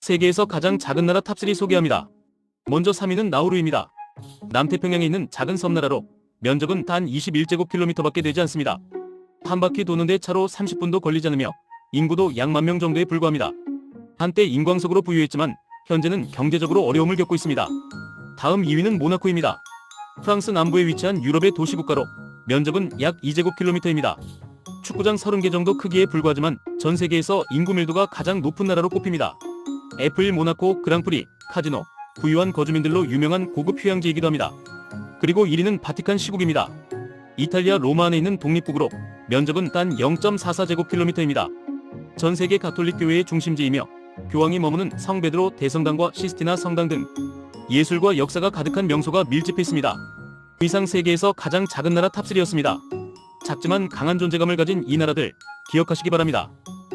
세계에서 가장 작은 나라 탑3 소개합니다. 먼저 3위는 나우루입니다. 남태평양에 있는 작은 섬나라로 면적은 단 21제곱킬로미터밖에 되지 않습니다. 한 바퀴 도는데 차로 30분도 걸리지 않으며 인구도 약 10,000명 정도에 불과합니다. 한때 인광석으로 부유했지만 현재는 경제적으로 어려움을 겪고 있습니다. 다음 2위는 모나코입니다. 프랑스 남부에 위치한 유럽의 도시국가로 면적은 약 2제곱킬로미터입니다. 축구장 30개 정도 크기에 불과하지만 전 세계에서 인구 밀도가 가장 높은 나라로 꼽힙니다. F1 모나코 그랑프리, 카지노, 부유한 거주민들로 유명한 고급 휴양지이기도 합니다. 그리고 1위는 바티칸 시국입니다. 이탈리아 로마 안에 있는 독립국으로 면적은 단 0.44제곱킬로미터입니다. 전 세계 가톨릭 교회의 중심지이며 교황이 머무는 성 베드로 대성당과 시스티나 성당 등 예술과 역사가 가득한 명소가 밀집해 있습니다. 이상 세계에서 가장 작은 나라 탑3였습니다. 작지만 강한 존재감을 가진 이 나라들 기억하시기 바랍니다.